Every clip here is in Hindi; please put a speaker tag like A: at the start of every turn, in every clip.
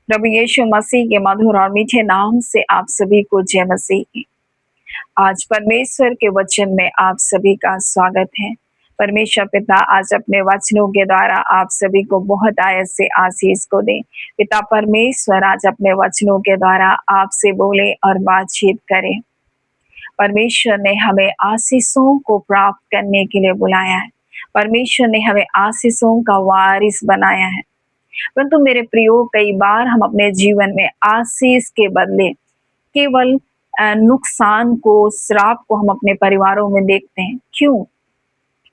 A: प्रभु यीशु मसीह के मधुर और मीठे नाम से आप सभी को जय मसीह की। आज परमेश्वर के वचन में आप सभी का स्वागत है। परमेश्वर पिता आज अपने वचनों के द्वारा आप सभी को बहुत आयत से आशीष को दे। पिता परमेश्वर आज अपने वचनों के द्वारा आपसे बोले और बातचीत करें। परमेश्वर ने हमें आशीषों को प्राप्त करने के लिए बुलाया है। परमेश्वर ने हमें आशीषों का वारिस बनाया है। परंतु मेरे प्रियो, कई बार हम अपने जीवन में आशीष के बदले केवल नुकसान को, श्राप को हम अपने परिवारों में देखते हैं। क्यों?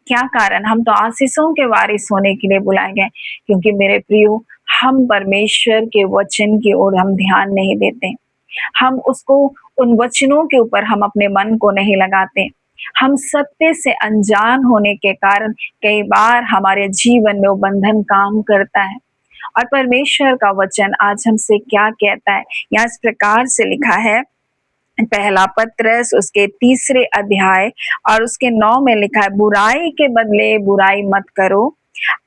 A: क्या कारण? हम तो आशीषों के वारिस होने के लिए बुलाए गए। क्योंकि मेरे प्रियो, हम परमेश्वर के वचन की ओर हम ध्यान नहीं देते। हम उसको, उन वचनों के ऊपर हम अपने मन को नहीं लगाते। हम सत्य से अनजान होने के कारण कई बार हमारे जीवन में वो बंधन काम करता है। और परमेश्वर का वचन आज हमसे क्या कहता है? यहाँ इस प्रकार से लिखा है, पहला पत्रस उसके 3 अध्याय और उसके 9 में लिखा है, बुराई के बदले बुराई मत करो,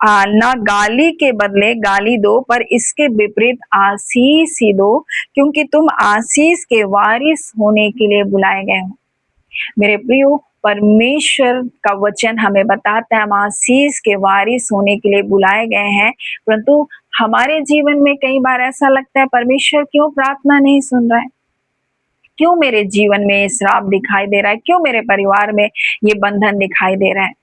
A: ना गाली के बदले गाली दो, पर इसके विपरीत आशीष ही दो, क्योंकि तुम आशीष के वारिस होने के लिए बुलाए गए हो। मेरे प्रियो, परमेश्वर का वचन हमें बताता है हम आशीष के वारिस होने के लिए बुलाए गए हैं। परंतु हमारे जीवन में कई बार ऐसा लगता है, परमेश्वर क्यों प्रार्थना नहीं सुन रहा है? क्यों मेरे जीवन में श्राप दिखाई दे रहा है? क्यों मेरे परिवार में ये बंधन दिखाई दे रहा है?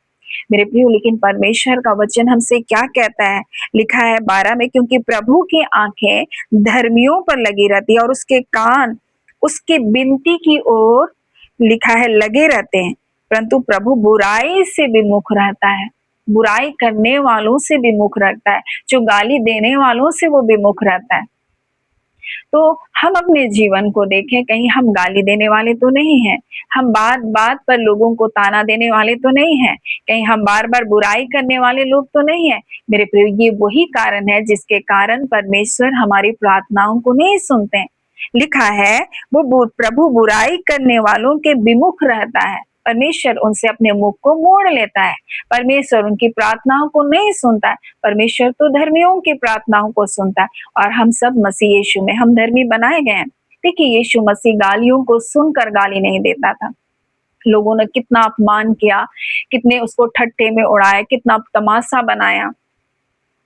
A: मेरे प्रियो, लेकिन परमेश्वर का वचन हमसे क्या कहता है? लिखा है 12 में, क्योंकि प्रभु की आंखें धर्मियों पर लगी रहती है और उसके कान उसकी विनती की ओर, लिखा है, लगे रहते हैं, परंतु प्रभु बुराई से विमुख रहता है। बुराई करने वालों से विमुख रहता है, जो गाली देने वालों से वो विमुख रहता है। तो हम अपने जीवन को देखें, कहीं हम गाली देने वाले तो नहीं हैं, हम बात बात पर लोगों को ताना देने वाले तो नहीं हैं, कहीं हम बार बार बुराई करने वाले लोग तो नहीं हैं। मेरे प्रिय, ये वही कारण है जिसके कारण परमेश्वर हमारी प्रार्थनाओं को नहीं सुनते हैं। लिखा है, वो प्रभु बुराई करने वालों के विमुख रहता है। परमेश्वर उनसे अपने मुख को मोड़ लेता है। परमेश्वर उनकी प्रार्थनाओं को नहीं सुनता है। परमेश्वर तो धर्मियों की प्रार्थनाओं को सुनता है। और हम सब मसीह यीशु में हम धर्मी बनाए गए हैं। देखिए, यीशु मसीह गालियों को सुनकर गाली नहीं देता था। लोगों ने कितना अपमान किया, कितने उसको ठट्ठे में उड़ाया, कितना तमाशा बनाया,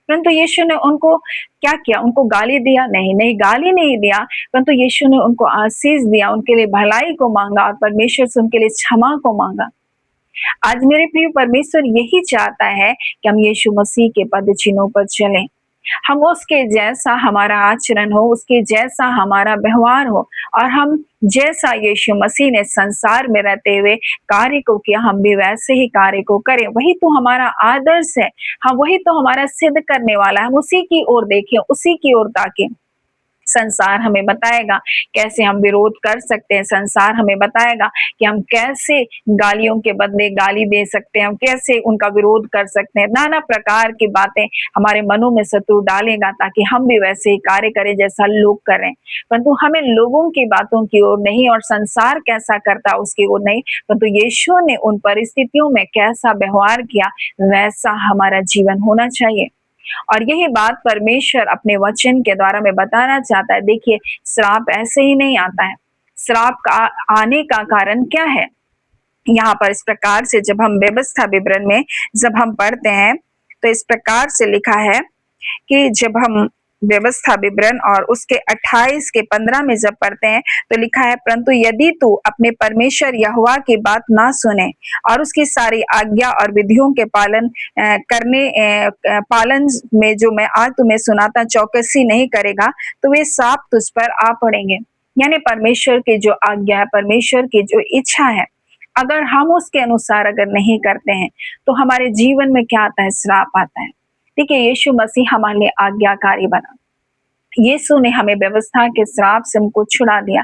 A: परंतु यीशु ने उनको क्या किया? उनको गाली दिया? नहीं, नहीं, गाली नहीं दिया, परंतु यीशु ने उनको आशीष दिया, उनके लिए भलाई को मांगा और परमेश्वर से उनके लिए क्षमा को मांगा। आज मेरे प्रिय, परमेश्वर यही चाहता है कि हम यीशु मसीह के पद चिन्हों पर चलें। हम उसके जैसा हमारा आचरण हो, उसके जैसा हमारा व्यवहार हो, और हम जैसा यीशु मसीह ने संसार में रहते हुए कार्य को किया, हम भी वैसे ही कार्य को करें। वही तो हमारा आदर्श है। हम वही तो हमारा सिद्ध करने वाला है। हम उसी की ओर देखें, उसी की ओर ताकें। संसार हमें बताएगा कैसे हम विरोध कर सकते हैं। संसार हमें बताएगा कि हम कैसे गालियों के बदले गाली दे सकते हैं, हम कैसे उनका विरोध कर सकते हैं। नाना प्रकार की बातें हमारे मनों में शत्रु डालेगा, ताकि हम भी वैसे ही कार्य करें जैसा लोग करें। परंतु हमें लोगों की बातों की ओर नहीं, और संसार कैसा करता उसकी ओर नहीं, परंतु यीशु ने उन परिस्थितियों में कैसा व्यवहार किया, वैसा हमारा जीवन होना चाहिए। और यही बात परमेश्वर अपने वचन के द्वारा में बताना चाहता है। देखिए, श्राप ऐसे ही नहीं आता है। श्राप का आने का कारण क्या है? यहाँ पर इस प्रकार से जब हम व्यवस्था विवरण में जब हम पढ़ते हैं, तो इस प्रकार से लिखा है कि जब हम व्यवस्था विवरण और उसके 28 के 15 में जब पढ़ते हैं, तो लिखा है, परंतु यदि तू अपने परमेश्वर यहोवा की बात ना सुने और उसकी सारी आज्ञा और विधियों के पालन में जो मैं आज तुम्हें सुनाता चौकसी नहीं करेगा, तो वे साफ तुझ पर आ पड़ेंगे। यानी परमेश्वर की जो आज्ञा है, परमेश्वर की जो इच्छा है, अगर हम उसके अनुसार अगर नहीं करते हैं, तो हमारे जीवन में क्या आता है? श्राप आता है। देखिए, यीशु मसीह हमारे लिए आज्ञाकारी बना। यीशु ने हमें व्यवस्था के श्राप से हमको छुड़ा दिया।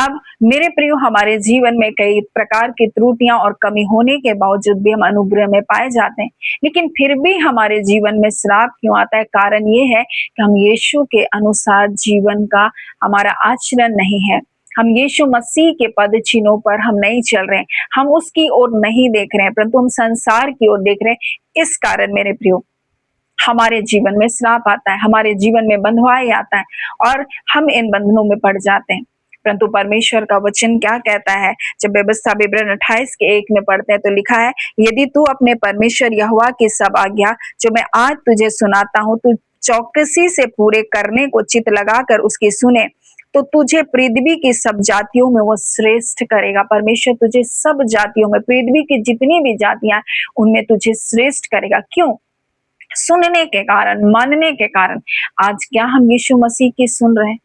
A: अब मेरे प्रियो, हमारे जीवन में कई प्रकार की त्रुटियां और कमी होने के बावजूद भी हम अनुग्रह में पाए जाते हैं, लेकिन फिर भी हमारे जीवन में श्राप क्यों आता है? कारण ये है कि हम यीशु के अनुसार जीवन का हमारा आचरण नहीं है। हम यीशु मसीह के पद चिन्हों पर हम नहीं चल रहे हैं, हम उसकी ओर नहीं देख रहे हैं, परंतु हम संसार की ओर देख रहे हैं। इस कारण मेरे प्रियो, हमारे जीवन में श्राप आता है, हमारे जीवन में बंधुआई आता है और हम इन बंधनों में पड़ जाते हैं। परंतु परमेश्वर का वचन क्या कहता है? जब व्यवस्था विवरण 28 के 1 में पढ़ते हैं तो लिखा है, यदि तू अपने परमेश्वर यहोवा की सब आज्ञा जो मैं आज तुझे सुनाता हूँ, तू चौकसी से पूरे करने को चित्त लगाकर उसकी सुने, तो तुझे पृथ्वी की सब जातियों में वो श्रेष्ठ करेगा। परमेश्वर तुझे सब जातियों में, पृथ्वी की जितनी भी जातियां, उनमें तुझे श्रेष्ठ करेगा। क्यों? सुनने के कारण, मानने के कारण। आज क्या हम यीशु मसीह की सुन रहे हैं?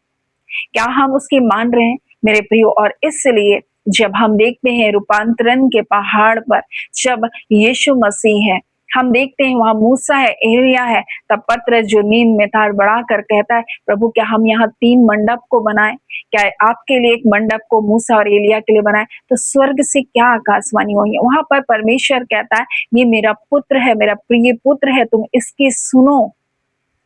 A: क्या हम उसकी मान रहे हैं मेरे प्रियो? और इसलिए जब हम देखते हैं रूपांतरण के पहाड़ पर जब यीशु मसीह है, हम देखते हैं वहां मूसा है, एलिया है, तब पत्र जो नींद में था बड़ा कर कहता है, प्रभु क्या हम यहाँ 3 मंडप को बनाए? क्या आपके लिए एक मंडप को मूसा और एलिया के लिए बनाए? तो स्वर्ग से क्या आकाशवाणी हुई है? वहां पर परमेश्वर कहता है, ये मेरा पुत्र है, मेरा प्रिय पुत्र है, तुम इसकी सुनो।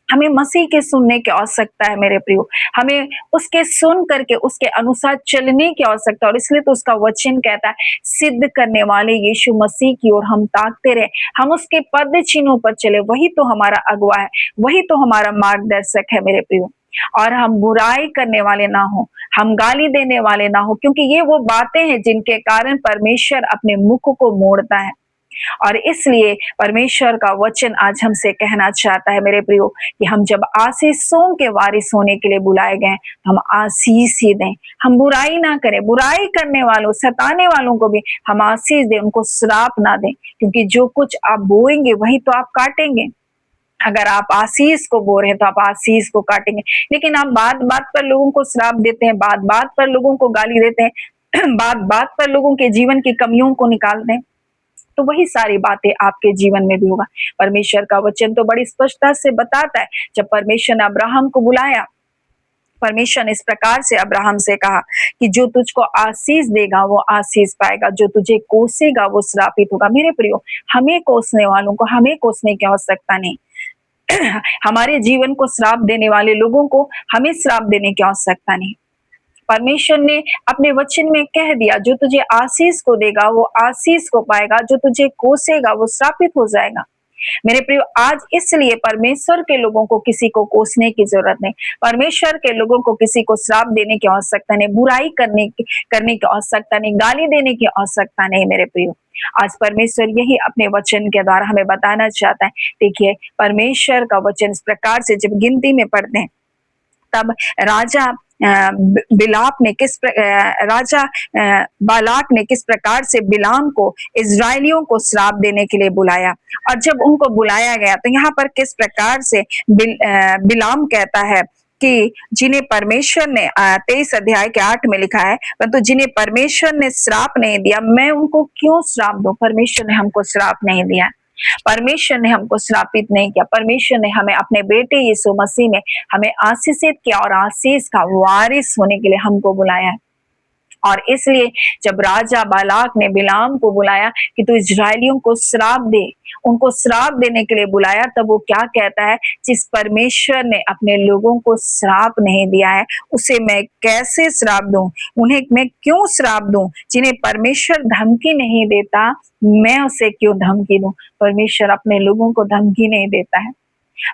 A: हमें मसीह के सुनने की आवश्यकता है मेरे प्रियो। हमें उसके सुन करके उसके अनुसार चलने की आवश्यकता है और इसलिए तो उसका वचन कहता है, सिद्ध करने वाले यीशु मसीह की ओर हम ताकते रहे, हम उसके पद चिन्हों पर चले, वही तो हमारा अगुवा है, वही तो हमारा मार्गदर्शक है मेरे प्रियो। और हम बुराई करने वाले ना हो, हम गाली देने वाले ना हो, क्योंकि ये वो बातें हैं जिनके कारण परमेश्वर अपने मुख को मोड़ता है। और इसलिए परमेश्वर का वचन आज हमसे कहना चाहता है मेरे प्रियो कि हम जब आशीषों के वारिस होने के लिए बुलाए गए, हम आशीष ही दें, हम बुराई ना करें, बुराई करने वालों, सताने वालों को भी हम आशीष दें, उनको श्राप ना दें, क्योंकि जो कुछ आप बोएंगे वही तो आप काटेंगे। अगर आप आशीष को बो रहे हैं तो आप आशीष को काटेंगे, लेकिन आप बात बात पर लोगों को श्राप देते हैं, बात बात पर लोगों को गाली देते हैं, बात बात पर लोगों के जीवन की कमियों को निकालते हैं, तो वही सारी बातें आपके जीवन में भी होगा। परमेश्वर का वचन तो बड़ी स्पष्टता से बताता है, जब परमेश्वर ने अब्राहम को बुलाया, परमेश्वर ने इस प्रकार से अब्राहम से कहा कि जो तुझको आशीष देगा वो आशीष पाएगा, जो तुझे कोसेगा वो श्रापित होगा। मेरे प्रियो, हमें कोसने वालों को हमें कोसने की आवश्यकता नहीं। हमारे जीवन को श्राप देने वाले लोगों को हमें श्राप देने की आवश्यकता नहीं। परमेश्वर ने अपने वचन में कह दिया, जो तुझे आशीष को देगा वो आशीष को पाएगा, जो तुझे कोसेगा वो श्रापित हो जाएगा। मेरे प्रियो, आज इसलिए परमेश्वर के लोगों को किसी को कोसने की जरूरत नहीं, परमेश्वर के लोगों को किसी को श्राप देने की आवश्यकता नहीं, बुराई करने की आवश्यकता नहीं, गाली देने की आवश्यकता नहीं। मेरे प्रियो, आज परमेश्वर यही अपने वचन के द्वारा हमें बताना चाहता है। देखिए, परमेश्वर का वचन इस प्रकार से जब गिनती में पढ़ते हैं, तब राजा बालाक ने किस प्रकार से बिलाम को इजराइलियों को श्राप देने के लिए बुलाया, और जब उनको बुलाया गया तो यहाँ पर किस प्रकार से बिलाम कहता है कि जिन्हें परमेश्वर ने 23 अध्याय के 8 में लिखा है, परंतु जिन्हें परमेश्वर ने श्राप नहीं दिया, मैं उनको क्यों श्राप दूं? परमेश्वर ने हमको श्राप नहीं दिया, परमेश्वर ने हमको श्रापित नहीं किया, परमेश्वर ने हमें अपने बेटे यीशु मसीह में हमें आशीषित किया और आशीष का वारिस होने के लिए हमको बुलाया है। और इसलिए जब राजा बालाक ने बिलाम को बुलाया कि तू इजरायलियों को श्राप दे, उनको श्राप देने के लिए बुलाया, तब वो क्या कहता है, जिस परमेश्वर ने अपने लोगों को श्राप नहीं दिया है उसे मैं कैसे श्राप दूं, उन्हें मैं क्यों श्राप दूं? जिन्हें परमेश्वर धमकी नहीं देता, मैं उसे क्यों धमकी दूं? परमेश्वर अपने लोगों को धमकी नहीं देता है,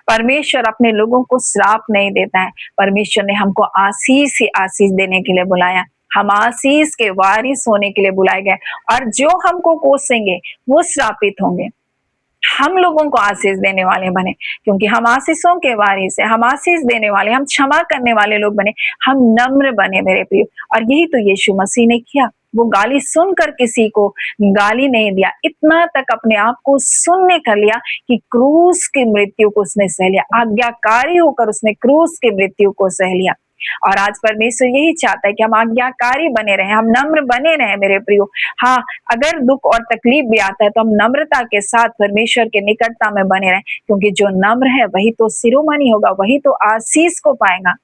A: परमेश्वर अपने लोगों को श्राप नहीं देता है, परमेश्वर ने हमको आशीष ही आशीष देने के लिए बुलाया, हम आशीष के वारिस होने के लिए बुलाए गए, और जो हमको कोसेंगे वो श्रापित होंगे। हम लोगों को आशीष देने वाले बने, क्योंकि हम आशीषों के वारिस हैं, हम आशीष देने वाले, हम क्षमा करने वाले लोग बने, हम नम्र बने मेरे प्रिय। और यही तो यीशु मसीह ने किया, वो गाली सुनकर किसी को गाली नहीं दिया, इतना तक अपने आप को सुनने कर लिया कि क्रूस की मृत्यु को उसने सह लिया, आज्ञाकारी होकर उसने क्रूस की मृत्यु को सह लिया। और आज परमेश्वर यही चाहता है कि हम आज्ञाकारी बने रहें, हम नम्र बने रहें मेरे प्रियो। हाँ, अगर दुख और तकलीफ भी आता है तो हम नम्रता के साथ परमेश्वर के निकटता में बने रहें, क्योंकि जो नम्र है वही तो शिरोमणि होगा, वही तो आशीष को पाएगा,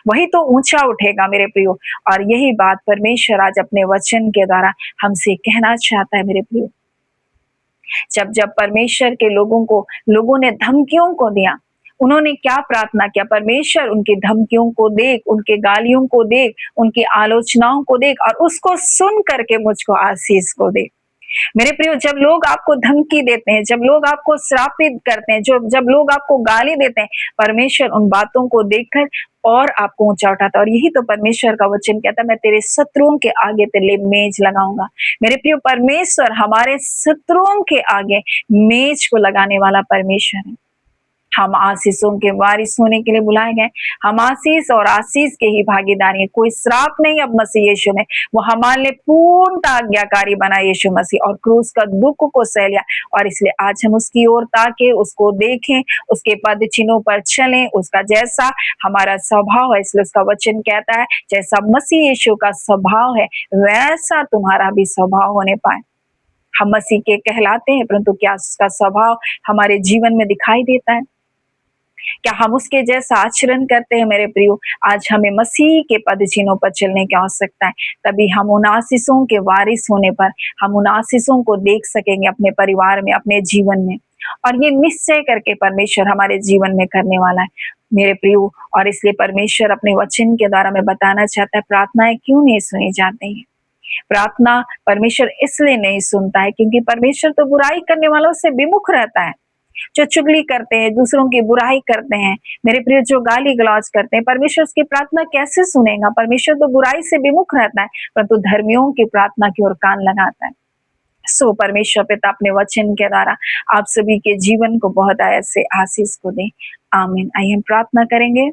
A: वही तो ऊंचा उठेगा मेरे प्रियो। और यही बात परमेश्वर आज अपने वचन के द्वारा हमसे कहना चाहता है मेरे प्रियो। जब जब परमेश्वर के लोगों ने धमकियों को दिया, उन्होंने क्या प्रार्थना किया? परमेश्वर उनकी धमकियों को देख, उनके गालियों को देख, उनकी आलोचनाओं को देख और उसको सुन करके मुझको आशीष को दे। मेरे प्रियो, जब लोग आपको धमकी देते हैं, जब लोग आपको श्रापित करते हैं, जो जब लोग आपको गाली देते हैं, परमेश्वर उन बातों को देखकर और आपको ऊंचा उठाता है। और यही तो परमेश्वर का वचन कहता है, मैं तेरे शत्रुओं के आगे तेरे लिए मेज लगाऊंगा। मेरे प्रियो, परमेश्वर हमारे शत्रुओं के आगे मेज को लगाने वाला परमेश्वर है। हम आशीषों के वारिस होने के लिए बुलाए गए। हम आशीष और आशीष के ही भागीदार हैं। कोई श्राप नहीं अब मसीह यीशु ने, वो हमारे लिए पूर्णता आज्ञाकारी बना यीशु मसीह, और क्रूस का दुख को सह लिया। और इसलिए आज हम उसकी ओर ताके, उसको देखें, उसके पद चिन्हों पर चलें, उसका जैसा हमारा स्वभाव है। इसलिए उसका वचन कहता है, जैसा मसीह यीशु का स्वभाव है वैसा तुम्हारा भी स्वभाव होने पाए। हम मसीह के कहलाते हैं, परंतु क्या उसका स्वभाव हमारे जीवन में दिखाई देता है? क्या हम उसके जैसा आचरण करते हैं? मेरे प्रियो, आज हमें मसीह के पद चिन्हों पर चलने की आवश्यकता है। तभी हम उन आशीषों के वारिस होने पर हम उन आशीषों को देख सकेंगे अपने परिवार में, अपने जीवन में। और ये निश्चय करके परमेश्वर हमारे जीवन में करने वाला है मेरे प्रियो। और इसलिए परमेश्वर अपने वचन के द्वारा में बताना चाहता है, प्रार्थनाएं क्यों नहीं सुनी जाती हैं? प्रार्थना परमेश्वर इसलिए नहीं सुनता है क्योंकि परमेश्वर तो बुराई करने वालों से विमुख रहता है। जो चुगली करते हैं, दूसरों की बुराई करते हैं, मेरे प्रिय, जो गाली गलौज करते हैं, परमेश्वर उसकी प्रार्थना कैसे सुनेगा? परमेश्वर तो बुराई से विमुख रहता है, परंतु धर्मियों की प्रार्थना की ओर कान लगाता है। सो परमेश्वर पिता अपने वचन के द्वारा आप सभी के जीवन को बहुत ऐसे आशीष को दे। आमीन। आइए हम प्रार्थना करेंगे।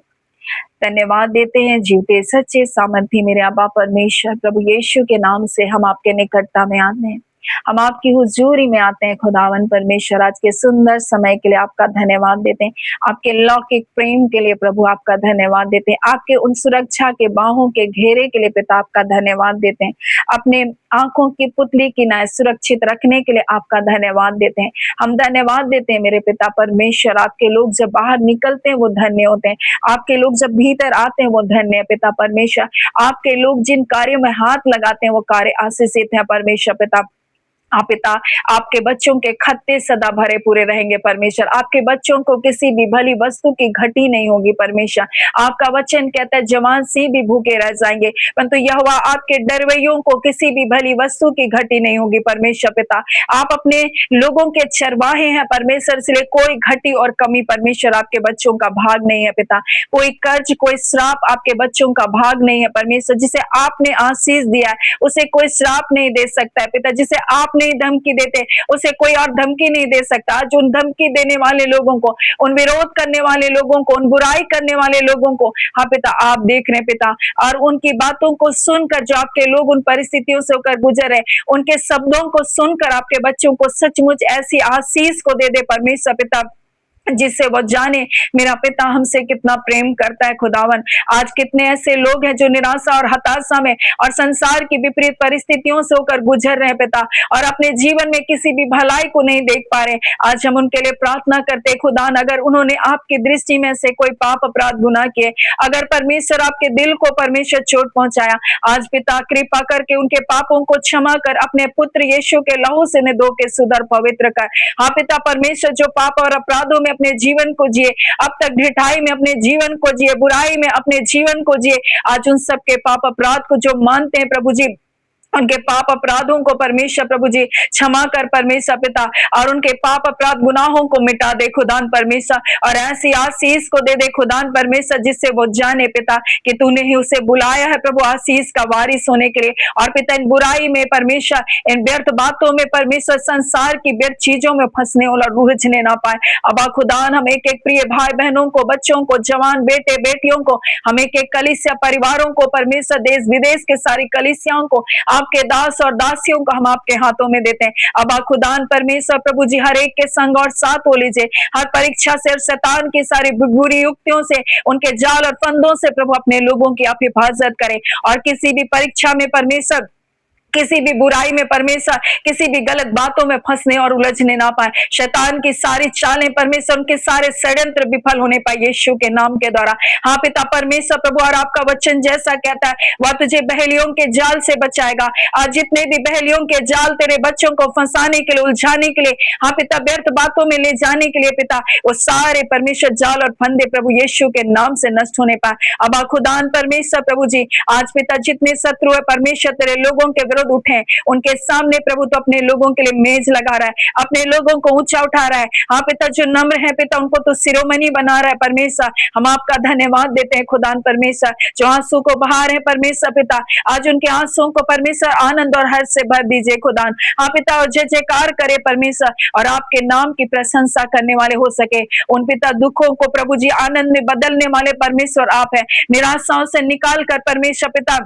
A: धन्यवाद देते हैं जीवते सच्चे सामर्थी मेरे अब्बा परमेश्वर, प्रभु यीशु के नाम से हम आपके निकटता में आते हैं, हम आपकी हुजूरी में आते हैं। खुदावन परमेश्वर, आज के सुंदर समय के लिए आपका धन्यवाद देते हैं, आपके लौकिक प्रेम के लिए प्रभु आपका धन्यवाद देते हैं, आपके उन सुरक्षा के बाहों के घेरे के लिए पिता आपका धन्यवाद देते हैं, अपने आंखों की पुतली की नाय सुरक्षित रखने के लिए आपका धन्यवाद देते हैं। हम धन्यवाद देते हैं मेरे पिता परमेश्वर, आपके लोग जब बाहर निकलते हैं वो धन्य होते हैं, आपके लोग जब भीतर आते हैं वो धन्य है पिता परमेश्वर। आपके लोग जिन कार्यों में हाथ लगाते हैं वो कार्य आशीषित है परमेश्वर पिता। पिता, आपके बच्चों के खत्ते सदा भरे पूरे रहेंगे परमेश्वर, आपके बच्चों को किसी भी भली वस्तु की घटी नहीं होगी परमेश्वर। आपका वचन कहता है जवान सी भी भूखे रह जाएंगे, परंतु यहोवा आपके डरवैयों को किसी भी भली वस्तु की घटी नहीं होगी परमेश्वर पिता। आप अपने लोगों के चरवाहे हैं परमेश्वर, इसलिए कोई घटी और कमी परमेश्वर आपके बच्चों का भाग नहीं है पिता। कोई कर्ज, कोई श्राप आपके बच्चों का भाग नहीं है परमेश्वर। जिसे आपने आशीष दिया है उसे कोई श्राप नहीं दे सकता है पिता। जिसे आप नहीं धमकी देते उसे कोई और धमकी नहीं दे सकता। आज उन धमकी देने वाले लोगों को, उन विरोध करने वाले लोगों को, उन बुराई करने वाले लोगों को हाँ पिता आप देख रहे पिता, और उनकी बातों को सुनकर जो आपके लोग उन परिस्थितियों से होकर गुजर रहे, उनके शब्दों को सुनकर आपके बच्चों को सचमुच ऐसी आशीष को दे दे परमेश्वर पिता, जिससे वो जाने मेरा पिता हमसे कितना प्रेम करता है खुदावन। आज कितने ऐसे लोग हैं जो निराशा और हताशा में और संसार की विपरीत परिस्थितियों से होकर गुजर रहे हैं पिता, और अपने जीवन में किसी भी भलाई को नहीं देख पा रहे। आज हम उनके लिए प्रार्थना करते खुदान, अगर उन्होंने आपकी दृष्टि में से कोई पाप अपराध गुनाह किए, अगर परमेश्वर आपके दिल को परमेश्वर चोट पहुंचाया, आज पिता कृपा करके उनके पापों को क्षमा कर अपने पुत्र यीशु के लहू से ने धो के सुधर पवित्र कर। हाँ पिता परमेश्वर, जो पाप और अपराधों में अपने जीवन को जिए, अब तक ढिठाई में अपने जीवन को जिए, बुराई में अपने जीवन को जिए, आज उन सब के पाप अपराध को जो मानते हैं प्रभु जी, उनके पाप अपराधों को परमेश्वर प्रभु जी क्षमा कर परमेश्वर पिता, और उनके पाप अपराध गुनाहों को मिटा दे खुदान परमेश्वर, और ऐसी आशीष को दे दे खुदान परमेश्वर जिससे वो जाने पिता कि तूने ही उसे बुलाया है प्रभु आशीष का वारिस होने के लिए। और पिता इन बुराई में परमेश्वर, इन व्यर्थ बातों में परमेश्वर, संसार की व्यर्थ चीजों में फंसने और उलझने ना पाए। अब खुदान हम एक एक प्रिय भाई बहनों को, बच्चों को, जवान बेटे बेटियों को, हम एक एक कलीसिया परिवारों को परमेश्वर, देश विदेश के सारी कलीसियाओं को, आपके दास और दासियों को हम आपके हाथों में देते हैं। अब खुदान परमेश्वर प्रभु जी हर एक के संग और साथ हो लीजिए, हर परीक्षा से और शैतान की सारी बुरी युक्तियों से, उनके जाल और फंदों से प्रभु अपने लोगों की आप हिफाजत करें, और किसी भी परीक्षा में परमेश्वर, किसी भी बुराई में परमेश्वर, किसी भी गलत बातों में फंसने और उलझने ना पाए। शैतान की सारी चालें परमेश्वर, उनके सारे षड्यंत्र विफल होने पाए यीशु के नाम के द्वारा। हाँ पिता परमेश्वर प्रभु, और आपका वचन जैसा कहता है वह तुझे बहेलियों के जाल से बचाएगा। आज जितने भी बहेलियों के जाल तेरे बच्चों को फंसाने के लिए, उलझाने के लिए, हाँ पिता व्यर्थ बातों में ले जाने के लिए पिता, वो सारे परमेश्वर जाल और फंदे प्रभु यीशु के नाम से नष्ट होने पाए। अब खुदान परमेश्वर प्रभु जी, आज पिता जितने शत्रु है परमेश्वर तेरे लोगों के विरुद्ध विरोध उठे उनके सामने प्रभु तो अपने लोगों के लिए मेज लगा रहा है, अपने लोगों को ऊंचा उठा रहा है। हाँ पिता, जो नम्र है पिता उनको तो शिरोमणि बना रहा है परमेश्वर। हम आपका धन्यवाद देते हैं खुदान परमेश्वर, जो आंसू को बहा रहे हैं परमेश्वर पिता, आज उनके आंसुओं को परमेश्वर आनंद और हर्ष से भर दीजिए खुदान। हाँ पिता, और जय जयकार करे परमेश्वर, और आपके नाम की प्रशंसा करने वाले हो सके। उन पिता दुखों को प्रभु जी आनंद में बदलने वाले परमेश्वर आप है, निराशाओं से निकाल कर परमेश्वर पिता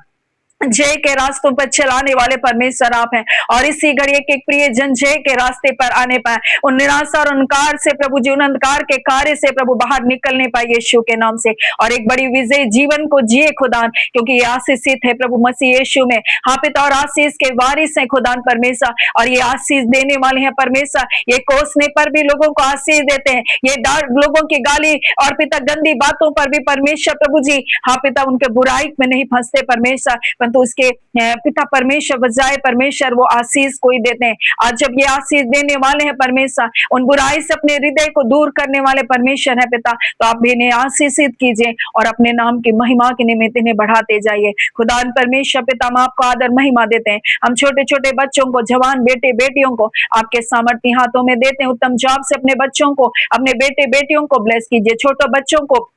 A: जय के रास्तों पर चलाने वाले परमेश्वर आप हैं। और इसी घड़ी एक एक प्रिय जन जय के रास्ते पर आने पाए, उन निराशा और अंधकार से प्रभु जी, उन अंधकार के कार्य से प्रभु बाहर निकलने पाए यीशु के नाम से, और एक बड़ी विजय जीवन को जिए खुदान, क्योंकि ये आशीषित है प्रभु मसीह यीशु में। हाँ पिता, और आशीष के वारिस है खुदान परमेश्वर, और ये आशीष देने वाले हैं परमेश्वर। ये कोसने पर भी लोगों को आशीष देते हैं, ये लोगों की गाली और पिता गंदी बातों पर भी परमेश्वर प्रभु जी, हाँ पिता, उनके बुराई में नहीं फंसते परमेश्वर, तो उसके पिता परमेश्वर बजाय परमेश्वर वो आशीष कोई देते हैं। आज जब ये आशीष देने वाले हैं परमेश्वर, उन बुराई से अपने हृदय को दूर करने वाले परमेश्वर है पिता, तो आप इन्हें आशीषित कीजिए और अपने नाम की महिमा के निमित्त इन्हें बढ़ाते जाइए खुदान परमेश्वर पिता। हम आपको आदर महिमा देते हैं। हम छोटे छोटे बच्चों को, जवान बेटे बेटियों को आपके सामर्थ्य हाथों में देते हैं। उत्तम जॉब से अपने बच्चों को, अपने बेटे बेटियों को ब्लेस कीजिए। छोटे बच्चों को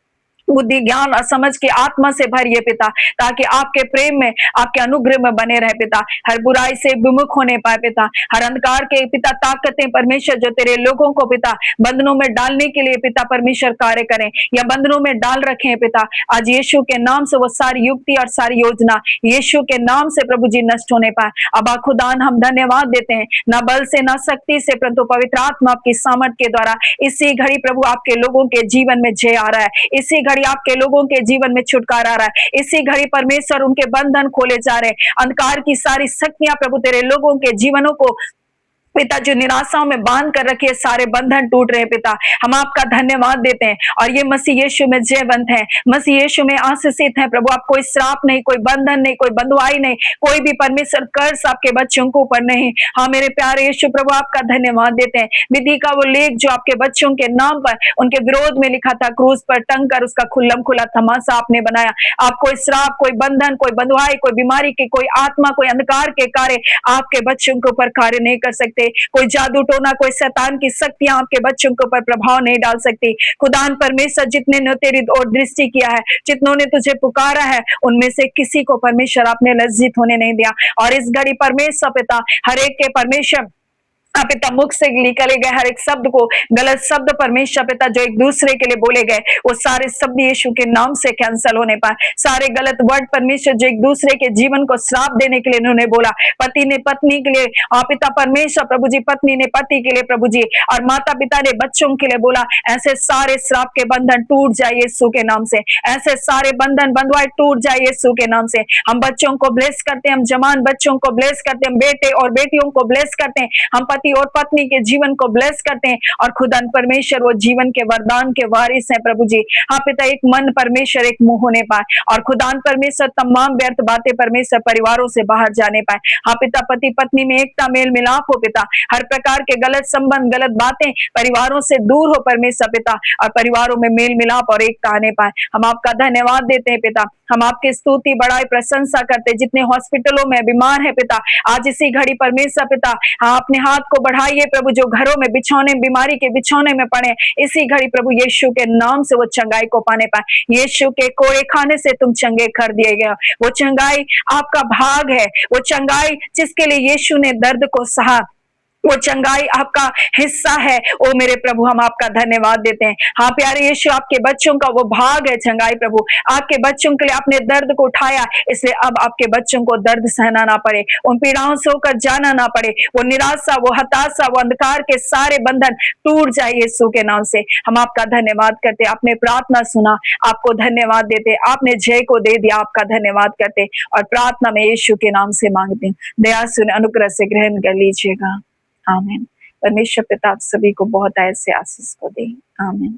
A: बुद्धि ज्ञान और समझ की आत्मा से भरिए पिता, ताकि आपके प्रेम में, आपके अनुग्रह में बने रहे पिता, हर बुराई से विमुख होने पाए पिता, हर अंधकार के पिता ताकतें परमेश्वर जो तेरे लोगों को पिता बंधनों में डालने के लिए पिता परमेश्वर कार्य करें या बंधनों में डाल रखे हैं पिता, आज यीशु के नाम से वो सारी युक्ति और सारी योजना यीशु के नाम से प्रभु जी नष्ट होने पाए। अब खुदान हम धन्यवाद देते हैं, ना बल से ना शक्ति से, परंतु पवित्र आत्मा आपकी सामर्थ के द्वारा इसी घड़ी प्रभु आपके लोगों के जीवन में जय आ रहा है। इसी घड़ी आपके लोगों के जीवन में छुटकारा आ रहा है। इसी घड़ी परमेश्वर उनके बंधन खोले जा रहे हैं। अंधकार की सारी शक्तियां प्रभु तेरे लोगों के जीवनों को पिता जो निराशाओं में बांध कर रखिए, सारे बंधन टूट रहे पिता, हम आपका धन्यवाद देते हैं। और ये मसीह यीशु में जयवंत है, मसीह यीशु में आशीषित है प्रभु। आप कोई श्राप नहीं, कोई बंधन नहीं, कोई बंधुआई नहीं, कोई भी परमेश्वर कर्ज आपके बच्चों को ऊपर नहीं। हाँ मेरे प्यारे यीशु प्रभु, आपका धन्यवाद देते हैं। विधि का वो लेख जो आपके बच्चों के नाम पर उनके विरोध में लिखा था, क्रूस पर टंग कर उसका खुल्लम खुला तमाशा आपने बनाया। आप कोई श्राप, कोई बंधन, कोई बंधुआई, कोई बीमारी की, कोई आत्मा, कोई अंधकार के कार्य आपके बच्चों के ऊपर कार्य नहीं कर सकते। कोई जादू टोना, कोई शैतान की शक्तियां आपके बच्चों के ऊपर प्रभाव नहीं डाल सकती। खुदान परमेश्वर, जितने ने तेरी ओर दृष्टि किया है, जितनों ने तुझे पुकारा है, उनमें से किसी को परमेश्वर आपने लज्जित होने नहीं दिया। और इस घड़ी परमेश्वर पिता हर एक के परमेश्वर पिता मुख से निकले गए हर एक शब्द को, गलत शब्द परमेश्वर पिता जो एक दूसरे के लिए बोले गए, वो सारे शब्द यीशु के नाम से कैंसिल होने पाए। सारे गलत वर्ड परमेश्वर जो एक दूसरे के जीवन को श्राप देने के लिए इन्होंने बोला, पति ने पत्नी के लिए, पिता परमेश्वर प्रभु जी, पत्नी ने पति के लिए प्रभु जी, और माता पिता ने बच्चों के लिए बोला, ऐसे सारे श्राप के बंधन टूट जाए यीशु के नाम से। ऐसे सारे बंधन बंधुआई टूट जाए यीशु के नाम से। हम बच्चों को ब्लेस करते हैं, हम जवान बच्चों को ब्लेस करते हैं, हम बेटे और बेटियों को ब्लेस करते हैं, हम पति और पत्नी के जीवन को ब्लेस करते हैं। और खुदान परमेश्वर वो जीवन के वरदान के वारिस हैं प्रभु जी। हाँ पिता, एक मन परमेश्वर एक मुंह होने पाए, और खुदान परमेश्वर तमाम व्यर्थ बातें परमेश्वर परिवारों से बाहर जाने पाए। हाँ पिता, पति पत्नी में एकता, मेल मिलाप हो पिता, हर प्रकार के गलत संबंध, गलत बातें परिवारों से दूर हो परमेश्वर पिता, और परिवारों में मेल मिलाप और एकता आने पाए। हम आपका धन्यवाद देते हैं पिता, हम आपकी स्तुति बड़ाई प्रशंसा करते हैं। जितने हॉस्पिटलों में बीमार है पिता, आज इसी घड़ी परमेश्वर पिता, हाँ अपने हाथ को बढ़ाइए प्रभु, जो घरों में बिछौने, बीमारी के बिछौने में पड़े, इसी घड़ी प्रभु यीशु के नाम से वो चंगाई को पाने पाए। यीशु के कोड़े खाने से तुम चंगे कर दिए गए, वो चंगाई आपका भाग है, वो चंगाई जिसके लिए यीशु ने दर्द को सहा, वो चंगाई आपका हिस्सा है। ओ मेरे प्रभु, हम आपका धन्यवाद देते हैं। हाँ प्यारे यीशु, आपके बच्चों का वो भाग है चंगाई प्रभु, आपके बच्चों के लिए आपने दर्द को उठाया, इसलिए अब आपके बच्चों को दर्द सहना ना पड़े, उन पीड़ाओं से होकर जाना ना पड़े। वो निराशा, वो हताशा, वो अंधकार के सारे बंधन टूट जाए यीशु के नाम से। हम आपका धन्यवाद करते, आपने प्रार्थना सुना, आपको धन्यवाद देते, आपने जय को दे दिया, आपका धन्यवाद करते, और प्रार्थना में यीशु के नाम से मांगते, दया सुन अनुग्रह से ग्रहण कर लीजिएगा। आमीन। परमेश्वर पिता आप सभी को बहुत ऐसे आशीष को दे। आमीन।